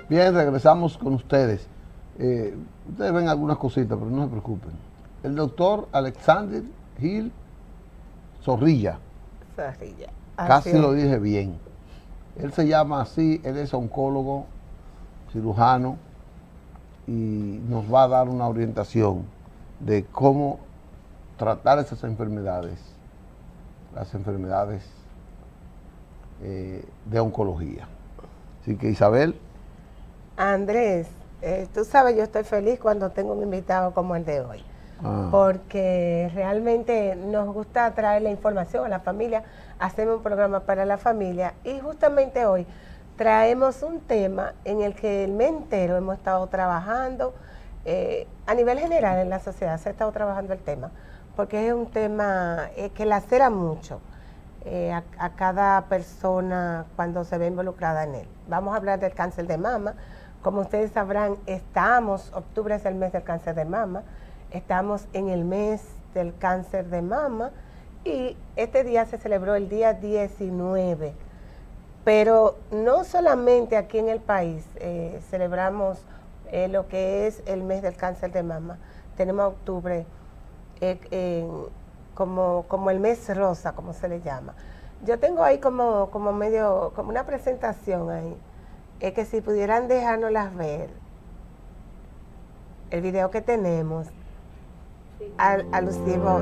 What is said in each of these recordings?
Bien, regresamos con ustedes. Ustedes ven algunas cositas, pero no se preocupen. El doctor Alexander Gil Zorrilla, Zorrilla. casi lo dije bien. Él se llama así, él es oncólogo, cirujano, y nos va a dar una orientación de cómo tratar esas enfermedades, las enfermedades de oncología. Así que Isabel. Andrés, tú sabes, yo estoy feliz cuando tengo un invitado como el de hoy, porque realmente nos gusta traer la información a la familia, hacemos un programa para la familia y justamente hoy traemos un tema en el que el mes entero hemos estado trabajando, a nivel general en la sociedad se ha estado trabajando el tema, porque es un tema que lacera mucho a cada persona cuando se ve involucrada en él. Vamos a hablar del cáncer de mama. Como ustedes sabrán, octubre es el mes del cáncer de mama, estamos en el mes del cáncer de mama y este día se celebró el día 19. Pero no solamente aquí en el país celebramos lo que es el mes del cáncer de mama, tenemos octubre como el mes rosa, como se le llama. Yo tengo ahí como una presentación ahí. Es que si pudieran dejárnoslas ver, el video que tenemos, alusivo.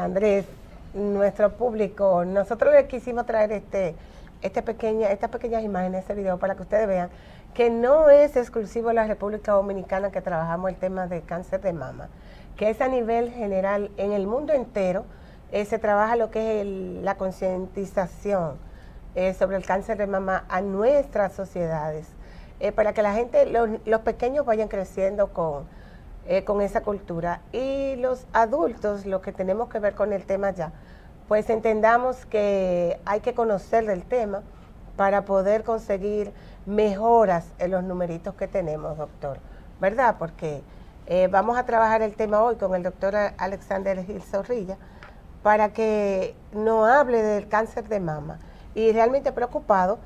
Andrés, nuestro público, nosotros les quisimos traer estas pequeñas imágenes, este video, para que ustedes vean que no es exclusivo de la República Dominicana que trabajamos el tema de cáncer de mama, que es a nivel general en el mundo entero. Se trabaja lo que es la concientización sobre el cáncer de mama a nuestras sociedades, para que la gente, los pequeños vayan creciendo con esa cultura, y los adultos, lo que tenemos que ver con el tema ya, pues entendamos que hay que conocer del tema para poder conseguir mejoras en los numeritos que tenemos, doctor, ¿verdad? Porque vamos a trabajar el tema hoy con el doctor Alexander Gil Zorrilla para que nos hable del cáncer de mama, y realmente preocupado.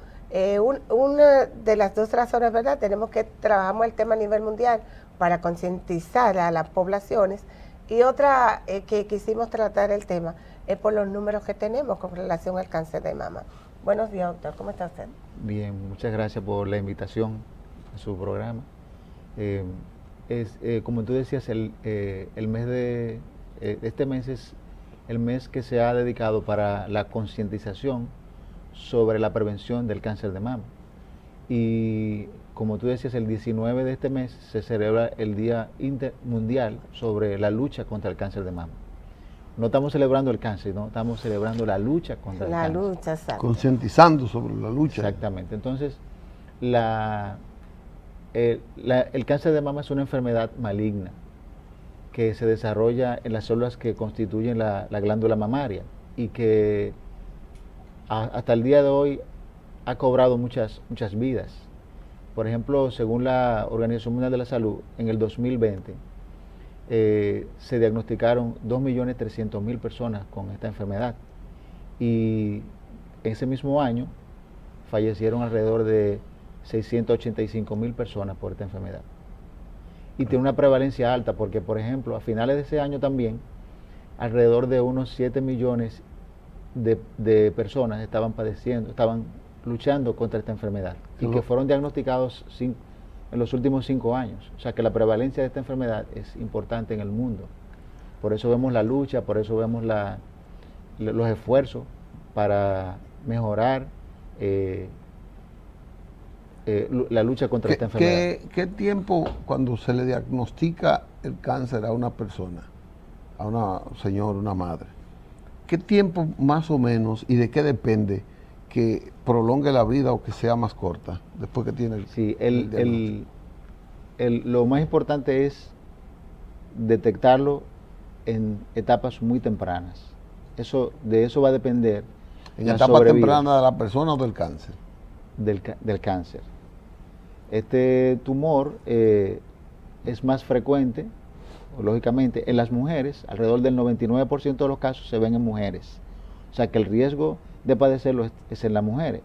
Una de las dos razones, ¿verdad? Tenemos que trabajamos el tema a nivel mundial para concientizar a las poblaciones, y otra que quisimos tratar el tema es por los números que tenemos con relación al cáncer de mama. Buenos días, doctor, ¿cómo está usted? Bien, muchas gracias por la invitación a su programa. Como tú decías, el mes de este mes es el mes que se ha dedicado para la concientización sobre la prevención del cáncer de mama. y como tú decías, el 19 de este mes se celebra el Día Mundial sobre la lucha contra el cáncer de mama. No estamos celebrando el cáncer, no, estamos celebrando la lucha contra el cáncer. La lucha, exacto. Concientizando sobre la lucha. Exactamente. Entonces, el cáncer de mama es una enfermedad maligna que se desarrolla en las células que constituyen la glándula mamaria y que hasta el día de hoy ha cobrado muchas vidas. Por ejemplo, según la Organización Mundial de la Salud, en el 2020 se diagnosticaron 2.300.000 personas con esta enfermedad y ese mismo año fallecieron alrededor de 685.000 personas por esta enfermedad. Y tiene una prevalencia alta porque, por ejemplo, a finales de ese año también, alrededor de unos 7 millones de personas estaban luchando contra esta enfermedad y que fueron diagnosticados en los últimos 5 años. O sea que la prevalencia de esta enfermedad es importante en el mundo. Por eso vemos la lucha, por eso vemos los esfuerzos para mejorar la lucha contra esta enfermedad. ¿Qué tiempo cuando se le diagnostica el cáncer a una persona, a una señora, una madre, qué tiempo más o menos y de qué depende que prolongue la vida o que sea más corta después que tiene lo más importante es detectarlo en etapas muy tempranas. De eso va a depender. ¿En etapa temprana de la persona o del cáncer? Del cáncer. Este tumor es más frecuente, lógicamente, en las mujeres. Alrededor del 99% de los casos se ven en mujeres. O sea que el riesgo de padecerlo es en las mujeres,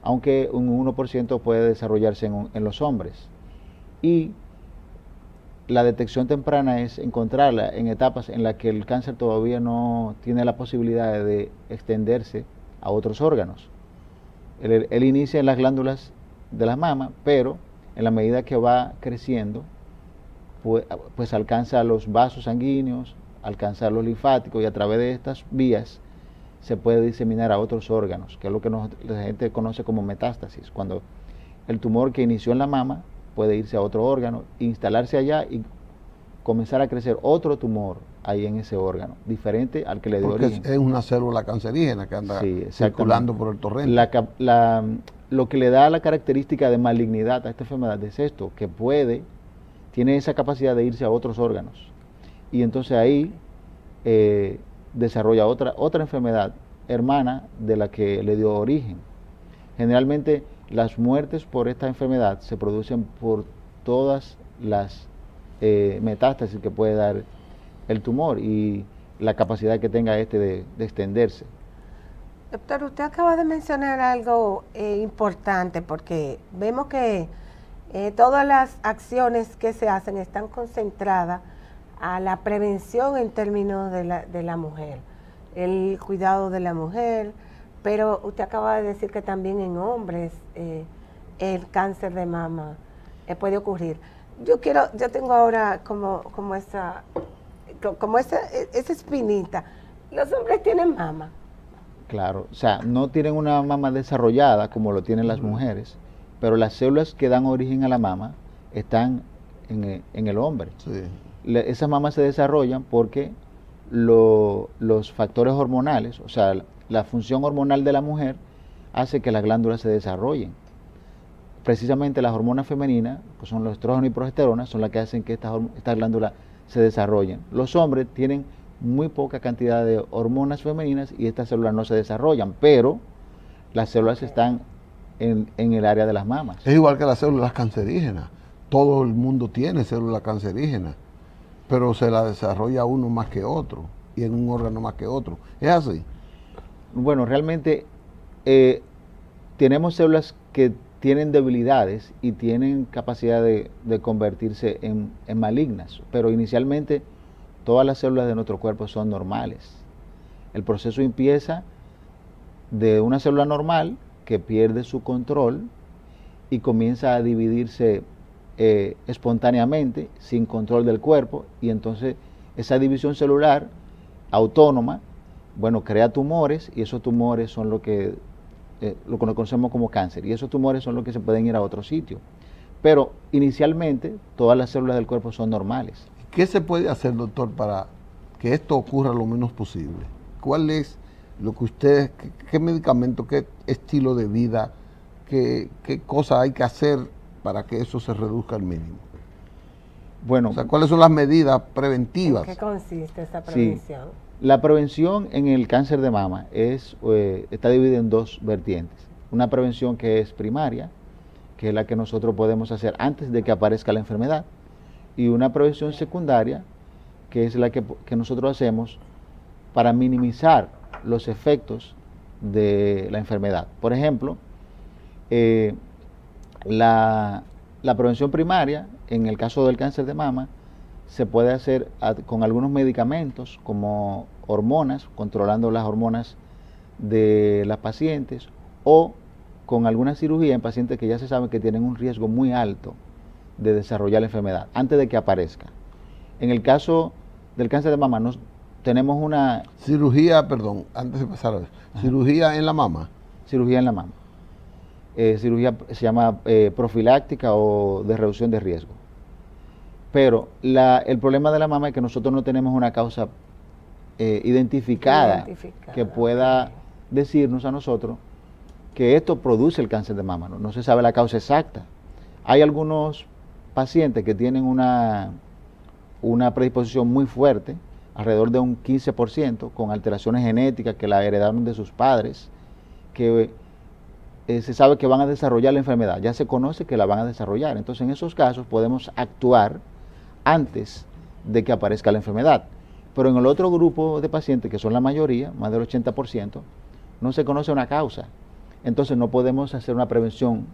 aunque un 1% puede desarrollarse en los hombres. Y la detección temprana es encontrarla en etapas en las que el cáncer todavía no tiene la posibilidad de extenderse a otros órganos. Él inicia en las glándulas de la mama, pero en la medida que va creciendo, pues alcanza los vasos sanguíneos, alcanza los linfáticos y a través de estas vías se puede diseminar a otros órganos, que es lo que la gente conoce como metástasis, cuando el tumor que inició en la mama puede irse a otro órgano, instalarse allá y comenzar a crecer otro tumor ahí en ese órgano, diferente al que le dio origen. Es una célula cancerígena que anda circulando por el torrente. Lo que le da la característica de malignidad a esta enfermedad es esto, que tiene esa capacidad de irse a otros órganos. Y entonces ahí desarrolla otra enfermedad hermana de la que le dio origen. Generalmente las muertes por esta enfermedad se producen por todas las metástasis que puede dar el tumor y la capacidad que tenga de extenderse. Doctor, usted acaba de mencionar algo importante porque vemos que todas las acciones que se hacen están concentradas a la prevención en términos de la mujer, el cuidado de la mujer, pero usted acaba de decir que también en hombres el cáncer de mama puede ocurrir. Yo tengo ahora como esa espinita. Los hombres tienen mama. Claro, o sea, no tienen una mama desarrollada como lo tienen las mujeres, pero las células que dan origen a la mama están en el hombre. Sí. Esas mamas se desarrollan porque los factores hormonales, o sea, la función hormonal de la mujer hace que las glándulas se desarrollen. Precisamente las hormonas femeninas, que son los estrógenos y progesterona, son las que hacen que estas glándulas se desarrollen. Los hombres tienen muy poca cantidad de hormonas femeninas y estas células no se desarrollan, pero las células están en el área de las mamas. Es igual que las células cancerígenas. Todo el mundo tiene células cancerígenas, pero se la desarrolla uno más que otro y en un órgano más que otro. ¿Es así? Bueno, realmente tenemos células que tienen debilidades y tienen capacidad de convertirse en malignas, pero inicialmente todas las células de nuestro cuerpo son normales. El proceso empieza de una célula normal que pierde su control y comienza a dividirse espontáneamente, sin control del cuerpo, y entonces esa división celular autónoma, bueno, crea tumores y esos tumores son lo que lo que conocemos como cáncer, y esos tumores son los que se pueden ir a otro sitio. Pero inicialmente todas las células del cuerpo son normales. ¿Qué se puede hacer, doctor, para que esto ocurra lo menos posible? ¿Cuál es lo que ustedes, qué medicamento, qué estilo de vida, qué cosas hay que hacer para que eso se reduzca al mínimo? Bueno, O sea, ¿cuáles son las medidas preventivas? ¿En qué consiste esa prevención? Sí, la prevención en el cáncer de mama está dividida en dos vertientes. Una prevención que es primaria, que es la que nosotros podemos hacer antes de que aparezca la enfermedad, y una prevención secundaria, que es la que nosotros hacemos para minimizar los efectos de la enfermedad. Por ejemplo, la prevención primaria, en el caso del cáncer de mama, se puede hacer con algunos medicamentos como hormonas, controlando las hormonas de las pacientes, o con alguna cirugía en pacientes que ya se sabe que tienen un riesgo muy alto de desarrollar la enfermedad antes de que aparezca. En el caso del cáncer de mama tenemos una Cirugía, perdón, antes de pasar a eso, cirugía en la mama. cirugía en la mama. Cirugía se llama profiláctica o de reducción de riesgo. Pero el problema de la mama es que nosotros no tenemos una causa identificada que pueda decirnos a nosotros que esto produce el cáncer de mama. No se sabe la causa exacta. Hay algunos pacientes que tienen una predisposición muy fuerte, alrededor de un 15%, con alteraciones genéticas que la heredaron de sus padres, que se sabe que van a desarrollar la enfermedad, ya se conoce que la van a desarrollar. Entonces, en esos casos podemos actuar antes de que aparezca la enfermedad. Pero en el otro grupo de pacientes, que son la mayoría, más del 80%, no se conoce una causa. Entonces, no podemos hacer una prevención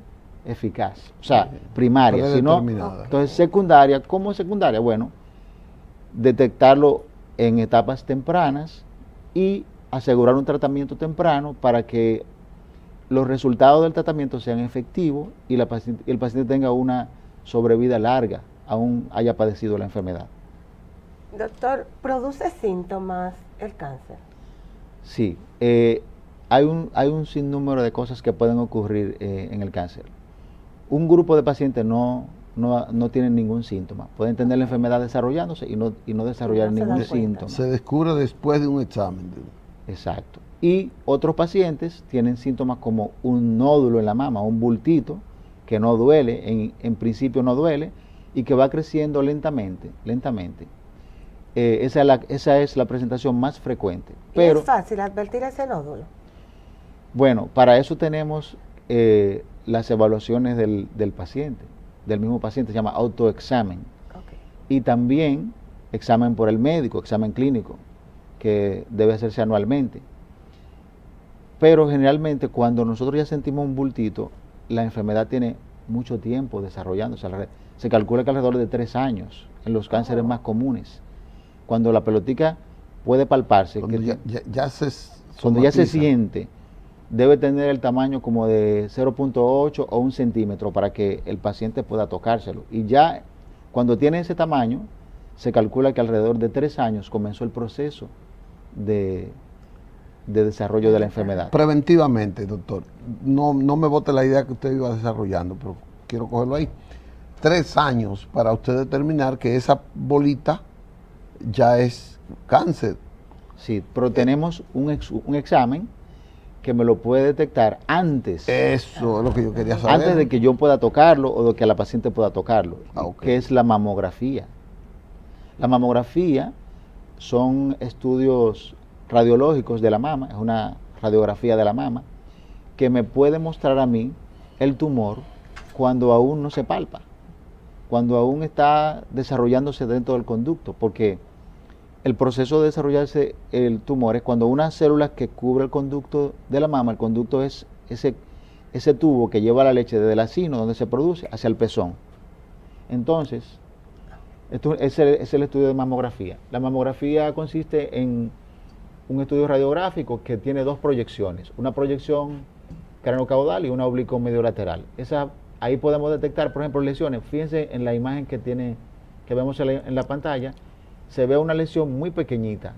eficaz, o sea, primaria, sino entonces secundaria. ¿Cómo es secundaria? Bueno, detectarlo en etapas tempranas y asegurar un tratamiento temprano para que los resultados del tratamiento sean efectivos y el paciente tenga una sobrevida larga, aún haya padecido la enfermedad. Doctor, ¿produce síntomas el cáncer? Sí, hay un sinnúmero de cosas que pueden ocurrir en el cáncer. Un grupo de pacientes no tienen ningún síntoma. Pueden tener la enfermedad desarrollándose y no desarrollar ningún síntoma. Se descubre después de un examen. Exacto. Y otros pacientes tienen síntomas como un nódulo en la mama, un bultito que no duele, en principio no duele, y que va creciendo lentamente. Esa es la presentación más frecuente. Pero, ¿es fácil advertir ese nódulo? Bueno, para eso tenemos las evaluaciones del paciente, del mismo paciente, se llama autoexamen. Okay. Y también examen por el médico, examen clínico, que debe hacerse anualmente. Pero generalmente cuando nosotros ya sentimos un bultito, la enfermedad tiene mucho tiempo desarrollándose. Se calcula que alrededor de 3 años en los cánceres más comunes. Cuando la pelotica puede palparse, cuando cuando ya se siente, debe tener el tamaño como de 0.8 o 1 centímetro para que el paciente pueda tocárselo. Y ya cuando tiene ese tamaño, se calcula que alrededor de 3 años comenzó el proceso de desarrollo de la enfermedad. Preventivamente, doctor, no me bote la idea que usted iba desarrollando, pero quiero cogerlo ahí. 3 años para usted determinar que esa bolita ya es cáncer. Sí, pero tenemos un examen que me lo puede detectar antes. Eso es lo que yo quería saber. Antes de que yo pueda tocarlo o de que la paciente pueda tocarlo, Okay. que es la mamografía. La mamografía son estudios radiológicos de la mama, es una radiografía de la mama, que me puede mostrar a mí el tumor cuando aún no se palpa, cuando aún está desarrollándose dentro del conducto, porque el proceso de desarrollarse el tumor es cuando una célula que cubre el conducto de la mama, el conducto es ese tubo que lleva la leche desde el sino donde se produce hacia el pezón. Entonces, esto es el estudio de mamografía. La mamografía consiste en un estudio radiográfico que tiene 2 proyecciones, una proyección craneocaudal y una oblicuo medio lateral. Ahí podemos detectar, por ejemplo, lesiones. Fíjense en la imagen que vemos en la pantalla, se ve una lesión muy pequeñita,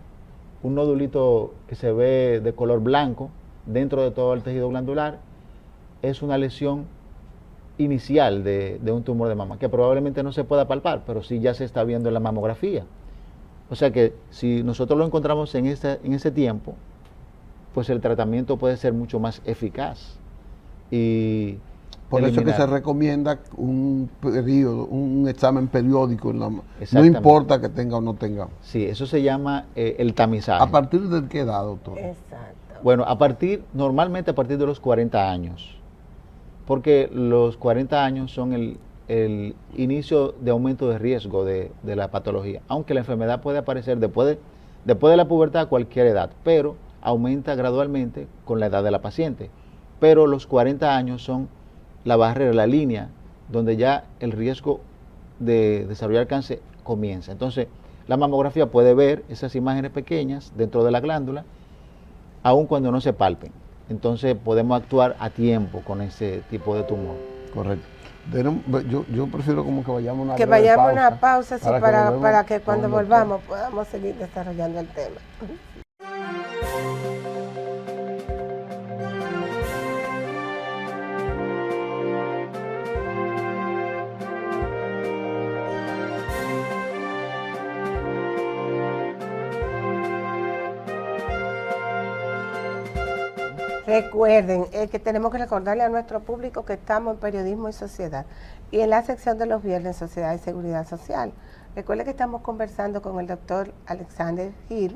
un nodulito que se ve de color blanco, dentro de todo el tejido glandular, es una lesión inicial de un tumor de mama, que probablemente no se pueda palpar, pero sí ya se está viendo en la mamografía. O sea que si nosotros lo encontramos en ese tiempo, pues el tratamiento puede ser mucho más eficaz. Y por eso que se recomienda un examen periódico, no importa que tenga o no tenga. Sí, eso se llama el tamizaje. ¿A partir de qué edad, doctor? Exacto. Bueno, normalmente a partir de los 40 años, porque los 40 años son el inicio de aumento de riesgo de la patología, aunque la enfermedad puede aparecer después de la pubertad a cualquier edad, pero aumenta gradualmente con la edad de la paciente. Pero los 40 años son la barrera, la línea, donde ya el riesgo de desarrollar cáncer comienza. Entonces, la mamografía puede ver esas imágenes pequeñas dentro de la glándula, aun cuando no se palpen. Entonces, podemos actuar a tiempo con ese tipo de tumor. Correcto. Yo prefiero como que vayamos a una pausa sí, para que cuando volvamos podamos seguir desarrollando el tema. Recuerden que tenemos que recordarle a nuestro público que estamos en Periodismo y Sociedad y en la sección de los viernes Sociedad y Seguridad Social. Recuerden que estamos conversando con el doctor Alexander Gil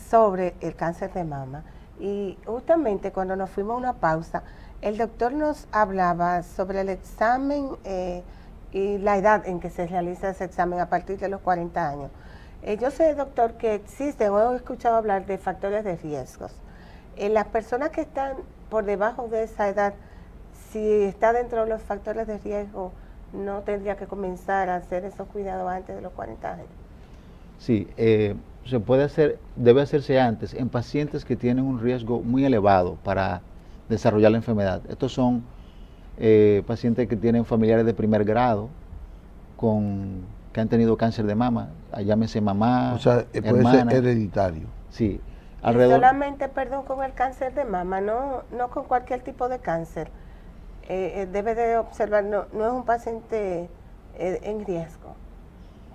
sobre el cáncer de mama y justamente cuando nos fuimos a una pausa, el doctor nos hablaba sobre el examen y la edad en que se realiza ese examen a partir de los 40 años. Yo sé, doctor, que existen, o he escuchado hablar de factores de riesgos. Las personas que están por debajo de esa edad, si está dentro de los factores de riesgo, ¿no tendría que comenzar a hacer esos cuidados antes de los 40 años? Sí, se puede hacer, debe hacerse antes en pacientes que tienen un riesgo muy elevado para desarrollar la enfermedad. Estos son pacientes que tienen familiares de primer grado que han tenido cáncer de mama, llámese mamá, o sea, puede ser hereditario. Sí. Solamente, perdón, con el cáncer de mama, no con cualquier tipo de cáncer. Debe de observar, no es un paciente en riesgo,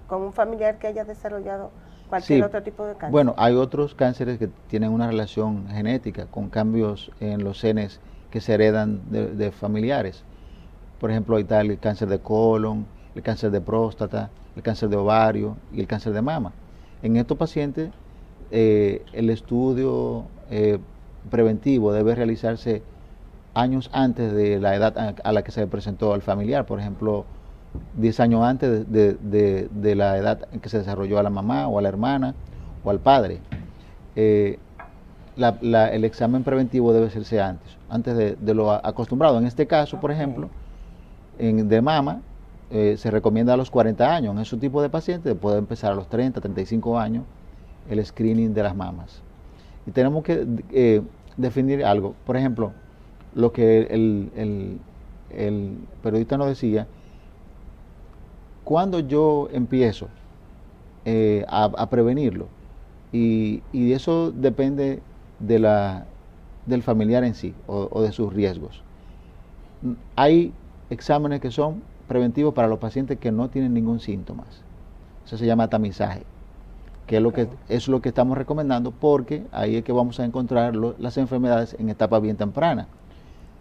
con un familiar que haya desarrollado cualquier otro tipo de cáncer. Bueno, hay otros cánceres que tienen una relación genética con cambios en los genes que se heredan de familiares. Por ejemplo, ahí está el cáncer de colon, el cáncer de próstata, el cáncer de ovario y el cáncer de mama. En estos pacientes, el estudio preventivo debe realizarse años antes de la edad a la que se presentó al familiar, por ejemplo, 10 años antes de la edad en que se desarrolló a la mamá o a la hermana o al padre. El examen preventivo debe hacerse antes de lo acostumbrado. En este caso, por ejemplo, de mama, se recomienda a los 40 años. En ese tipo de pacientes puede empezar a los 30, 35 años el screening de las mamas. Y tenemos que definir algo. Por ejemplo, lo que el periodista nos decía, cuando yo empiezo a prevenirlo, y eso depende del familiar en sí o de sus riesgos. Hay exámenes que son preventivos para los pacientes que no tienen ningún síntoma. Eso se llama tamizaje, que es lo que estamos recomendando, porque ahí es que vamos a encontrar las enfermedades en etapa bien temprana.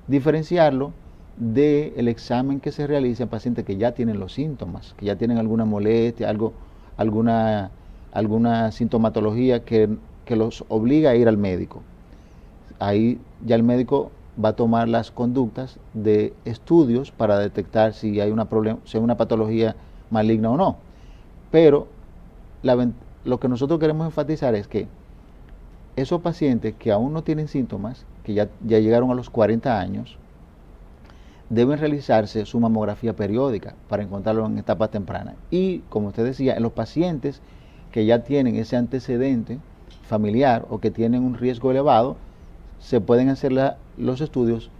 Diferenciarlo del examen que se realiza en pacientes que ya tienen los síntomas, que ya tienen alguna molestia, alguna sintomatología que los obliga a ir al médico. Ahí ya el médico va a tomar las conductas de estudios para detectar si hay si hay una patología maligna o no. Pero lo que nosotros queremos enfatizar es que esos pacientes que aún no tienen síntomas, que ya llegaron a los 40 años, deben realizarse su mamografía periódica para encontrarlo en etapa temprana. Y, como usted decía, en los pacientes que ya tienen ese antecedente familiar o que tienen un riesgo elevado, se pueden hacer los estudios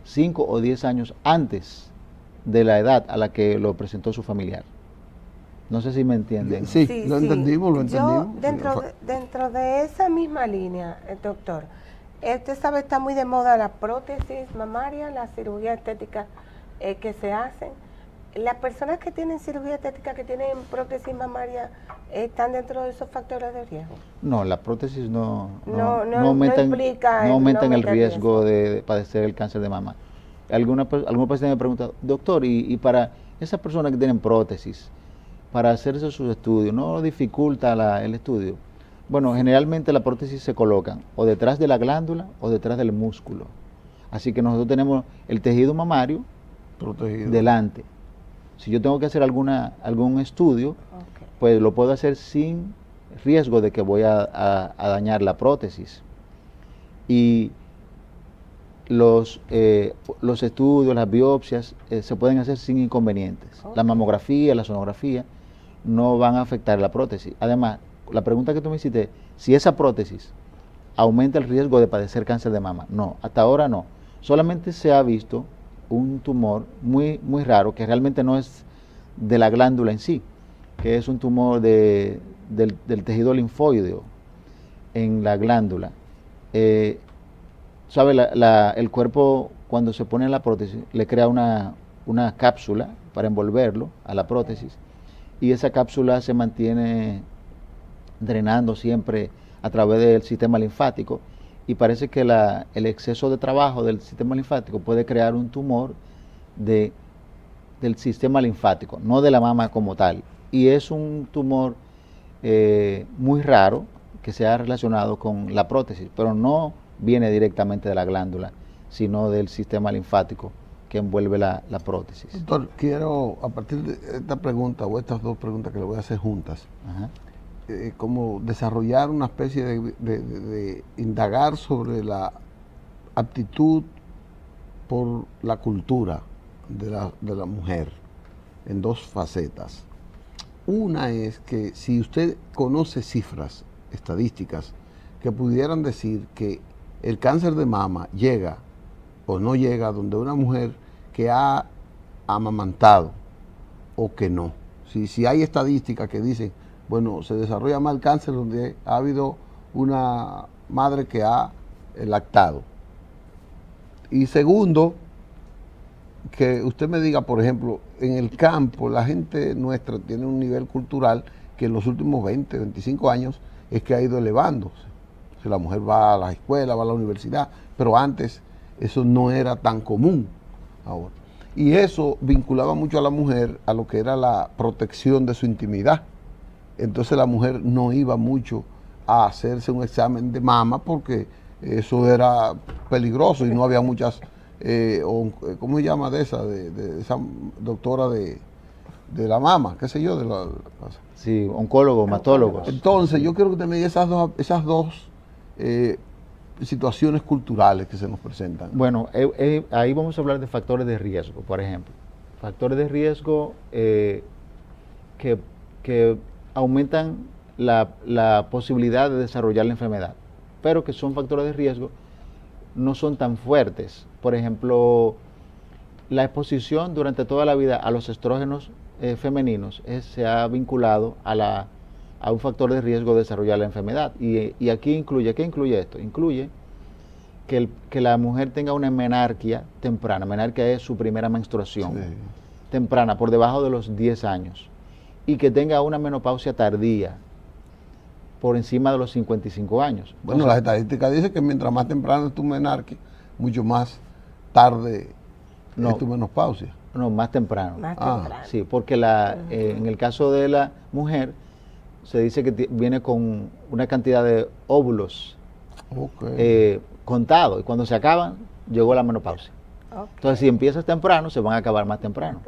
5 o 10 años antes de la edad a la que lo presentó su familiar. No sé si me entienden. Sí, lo entendimos. Yo, dentro de esa misma línea, doctor, Usted sabe, está muy de moda la prótesis mamaria, la cirugía estética que se hacen. Las personas que tienen cirugía estética, que tienen prótesis mamaria, ¿están dentro de esos factores de riesgo? No, la prótesis no implica aumentan el riesgo de padecer el cáncer de mama. Algunos pacientes me preguntan, doctor, y para esas personas que tienen prótesis, para hacerse sus estudios, ¿no dificulta el estudio? Bueno, generalmente la prótesis se colocan o detrás de la glándula o detrás del músculo. Así que nosotros tenemos el tejido mamario protegido delante. Si yo tengo que hacer algún estudio, pues lo puedo hacer sin riesgo de que voy a dañar la prótesis. Y los estudios, las biopsias, se pueden hacer sin inconvenientes. La mamografía, la sonografía, no van a afectar la prótesis. Además, la pregunta que tú me hiciste, si esa prótesis aumenta el riesgo de padecer cáncer de mama. No, hasta ahora no. Solamente se ha visto un tumor muy, muy raro, que realmente no es de la glándula en sí, que es un tumor del tejido linfoideo en la glándula. El cuerpo, cuando se pone la prótesis, le crea una cápsula para envolverlo a la prótesis, y esa cápsula se mantiene drenando siempre a través del sistema linfático, y parece que el exceso de trabajo del sistema linfático puede crear un tumor del sistema linfático, no de la mama como tal. Y es un tumor muy raro que se ha relacionado con la prótesis, pero no viene directamente de la glándula, sino del sistema linfático que envuelve la prótesis. Doctor, quiero, a partir de esta pregunta o estas dos preguntas que le voy a hacer juntas, como desarrollar una especie de indagar sobre la aptitud por la cultura de la mujer en dos facetas. Una es que si usted conoce cifras estadísticas que pudieran decir que el cáncer de mama llega o no llega donde una mujer que ha amamantado o que no. Si hay estadísticas que dicen, bueno, se desarrolla más el cáncer donde ha habido una madre que ha lactado. Y segundo, que usted me diga, por ejemplo, en el campo la gente nuestra tiene un nivel cultural que en los últimos 20, 25 años es que ha ido elevándose. O sea, la mujer va a la escuela, va a la universidad, pero antes eso no era tan común ahora. Y eso vinculaba mucho a la mujer a lo que era la protección de su intimidad. Entonces la mujer no iba mucho a hacerse un examen de mama porque eso era peligroso y no había muchas, ¿cómo se llama de esa doctora de la mama? ¿Qué sé yo? Sí, oncólogos, hematólogos. Entonces yo quiero que usted me diga esas dos situaciones culturales que se nos presentan. Bueno, ahí vamos a hablar de factores de riesgo, por ejemplo. Factores de riesgo que aumentan la posibilidad de desarrollar la enfermedad, pero que son factores de riesgo, no son tan fuertes. Por ejemplo, la exposición durante toda la vida a los estrógenos femeninos se ha vinculado a un factor de riesgo de desarrollar la enfermedad. Y aquí incluye, ¿qué incluye esto? Incluye que la mujer tenga una menarquia temprana. Menarquia es su primera menstruación temprana, por debajo de los 10 años. Y que tenga una menopausia tardía, por encima de los 55 años. Bueno, entonces, las estadísticas dicen que mientras más temprano es tu menarquia, mucho más tarde es tu menopausia. No, más temprano. Más temprano. Sí, porque en el caso de la mujer, se dice que viene con una cantidad de óvulos contados, y cuando se acaban, llegó la menopausia. Entonces, si empiezas temprano, se van a acabar más temprano.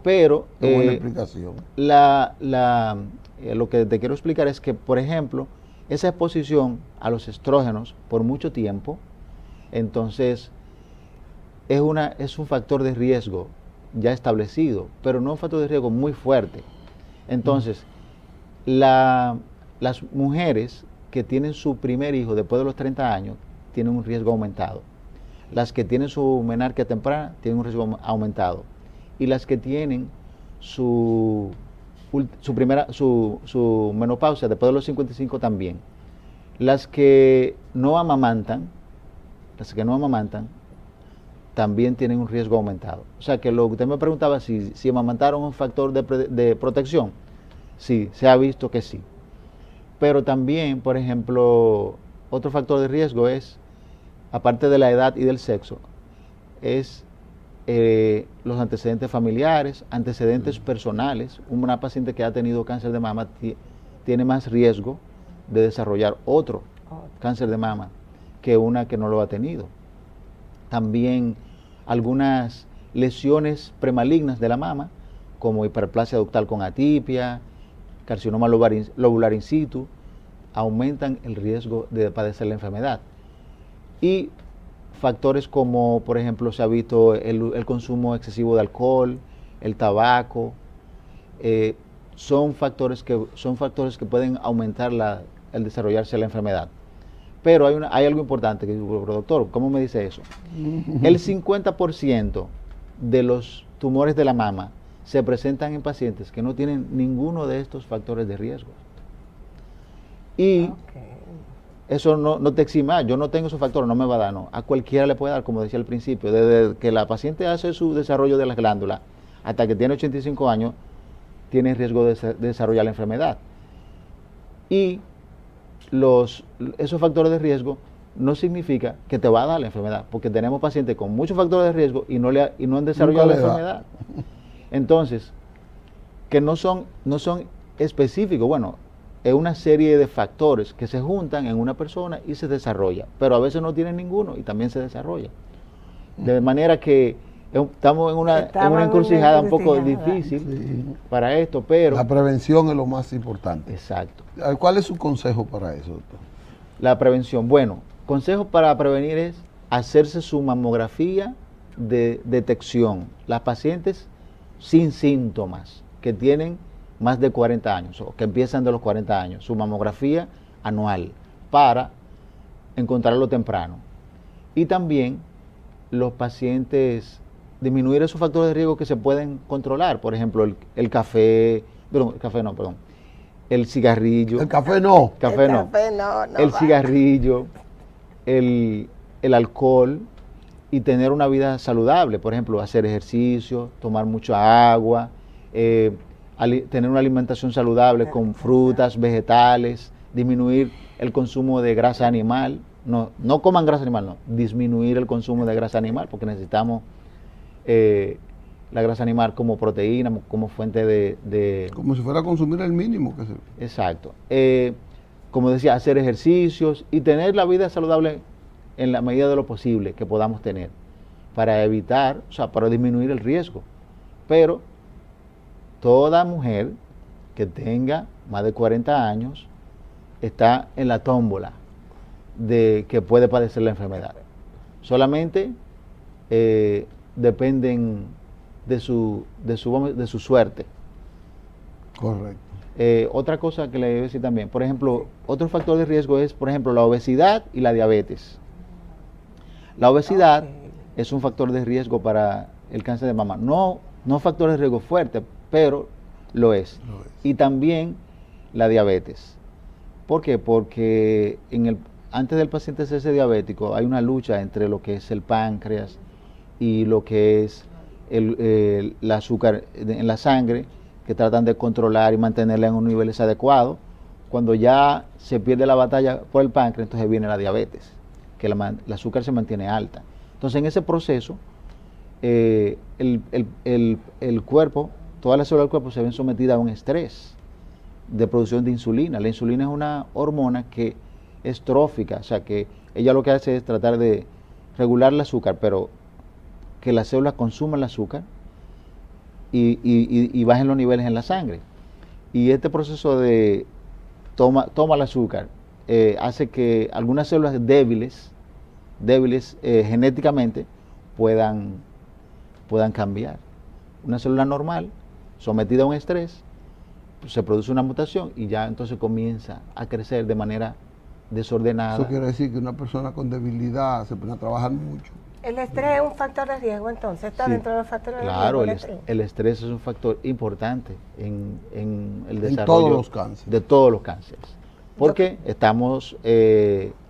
Pero buena explicación. Lo que te quiero explicar es que, por ejemplo, esa exposición a los estrógenos por mucho tiempo, entonces es un factor de riesgo ya establecido, pero no un factor de riesgo muy fuerte. Entonces, las mujeres que tienen su primer hijo después de los 30 años tienen un riesgo aumentado. Las que tienen su menarquia temprana tienen un riesgo aumentado. Y las que tienen su menopausia después de los 55 también. Las que no amamantan las que no amamantan, también tienen un riesgo aumentado. O sea que lo que usted me preguntaba, si amamantaron un factor de protección, sí, se ha visto que sí. Pero también, por ejemplo, otro factor de riesgo es, aparte de la edad y del sexo, es los antecedentes familiares, antecedentes personales. Una paciente que ha tenido cáncer de mama tiene más riesgo de desarrollar otro cáncer de mama que una que no lo ha tenido. También algunas lesiones premalignas de la mama, como hiperplasia ductal con atipia, carcinoma lobular in situ, aumentan el riesgo de padecer la enfermedad. Y factores como, por ejemplo, se ha visto el consumo excesivo de alcohol, el tabaco, son factores que pueden aumentar el desarrollarse de la enfermedad. Pero hay algo importante, que doctor, ¿cómo me dice eso? El 50% de los tumores de la mama se presentan en pacientes que no tienen ninguno de estos factores de riesgo. Y eso no te exime, yo no tengo esos factores, no me va a dar, no. A cualquiera le puede dar, como decía al principio, desde que la paciente hace su desarrollo de las glándulas hasta que tiene 85 años, tiene riesgo de desarrollar la enfermedad. Y esos factores de riesgo no significa que te va a dar la enfermedad, porque tenemos pacientes con muchos factores de riesgo y no han desarrollado la enfermedad. Entonces, que no son específicos, bueno, es una serie de factores que se juntan en una persona y se desarrolla, pero a veces no tienen ninguno y también se desarrolla. De manera que estamos en una encrucijada un poco difícil para esto, pero... La prevención es lo más importante. Exacto. ¿Cuál es su consejo para eso, doctor? La prevención. Bueno, consejo para prevenir es hacerse su mamografía de detección. Las pacientes sin síntomas que tienen más de 40 años o que empiezan de los 40 años, su mamografía anual para encontrarlo temprano. Y también los pacientes, disminuir esos factores de riesgo que se pueden controlar, por ejemplo, el cigarrillo. El café no. El cigarrillo, el alcohol y tener una vida saludable, por ejemplo, hacer ejercicio, tomar mucha agua, tener una alimentación saludable con frutas, vegetales, disminuir el consumo de grasa animal. No coman grasa animal, no, disminuir el consumo de grasa animal, porque necesitamos la grasa animal como proteína, como fuente de... Como si fuera a consumir el mínimo. Exacto. Como decía, hacer ejercicios y tener la vida saludable en la medida de lo posible que podamos tener, para evitar, o sea, para disminuir el riesgo. Pero toda mujer que tenga más de 40 años está en la tómbola de que puede padecer la enfermedad. Solamente dependen de su suerte. Correcto. Otra cosa que le debo decir también, por ejemplo, otro factor de riesgo es, por ejemplo, la obesidad y la diabetes. La obesidad es un factor de riesgo para el cáncer de mama. No factor de riesgo fuerte, pero lo es. Y también la diabetes. ¿Por qué? Porque antes del paciente hacerse diabético hay una lucha entre lo que es el páncreas y lo que es el azúcar en la sangre, que tratan de controlar y mantenerla en unos niveles adecuados. Cuando ya se pierde la batalla por el páncreas, entonces viene la diabetes, que el azúcar se mantiene alta. Entonces, en ese proceso, el cuerpo, todas las células del cuerpo se ven sometidas a un estrés de producción de insulina. La insulina es una hormona que es trófica, o sea que ella lo que hace es tratar de regular el azúcar, pero que las células consuman el azúcar y bajen los niveles en la sangre. Y este proceso de toma el azúcar hace que algunas células débiles genéticamente puedan cambiar. Una célula normal, sometida a un estrés, pues se produce una mutación y ya entonces comienza a crecer de manera desordenada. Eso quiere decir que una persona con debilidad se pone a trabajar mucho. ¿El estrés es un factor de riesgo entonces? ¿Está dentro de los factores de riesgo? Claro, el estrés es un factor importante en el desarrollo de todos los cánceres. Porque estamos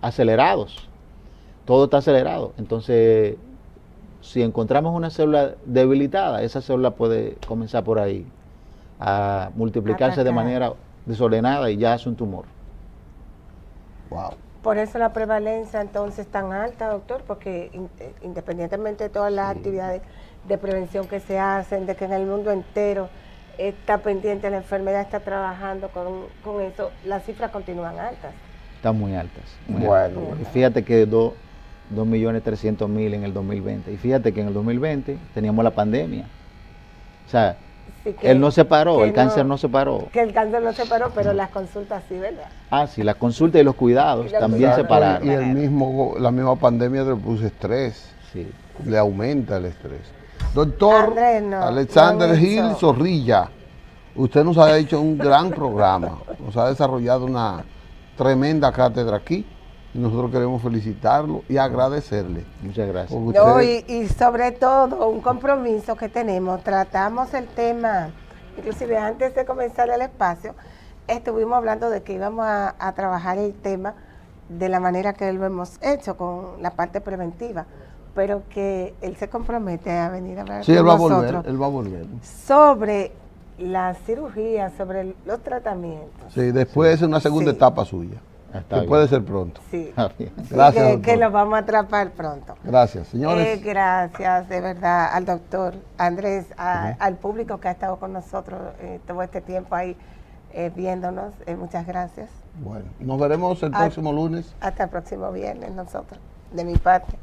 acelerados. todo está acelerado. Entonces, si encontramos una célula debilitada, esa célula puede comenzar por ahí a multiplicarse de manera desordenada y ya es un tumor. Wow. Por eso la prevalencia entonces es tan alta, doctor, porque independientemente de todas las actividades de prevención que se hacen, de que en el mundo entero está pendiente la enfermedad, está trabajando con eso, las cifras continúan altas. Están muy altas. Bueno. Y fíjate que 2.300.000 en el 2020. Y fíjate que en el 2020 teníamos la pandemia. O sea, Sí, que, él no se paró, el cáncer no se paró. Que el cáncer no se paró, pero las consultas sí, ¿verdad? Ah, sí, las consultas y los cuidados también se pararon. Y la misma pandemia le puso estrés. Sí. Le aumenta el estrés. Doctor Andrés, Alexander Gil Zorrilla, usted nos ha hecho un gran programa, nos ha desarrollado una tremenda cátedra aquí y nosotros queremos felicitarlo y agradecerle. Muchas gracias. No, y sobre todo un compromiso que tenemos, tratamos el tema, inclusive antes de comenzar el espacio, estuvimos hablando de que íbamos a trabajar el tema de la manera que lo hemos hecho, con la parte preventiva, pero que él se compromete a venir a hablar con nosotros. Sí, él va a volver. Sobre la cirugía, sobre los tratamientos. Sí, después es una segunda etapa suya. Que puede ser pronto. Sí. Gracias, que lo vamos a atrapar pronto. Gracias, señores. Gracias, de verdad, al doctor Andrés, al público que ha estado con nosotros todo este tiempo ahí viéndonos. Muchas gracias. Bueno, nos veremos el próximo lunes. Hasta el próximo viernes nosotros, de mi parte.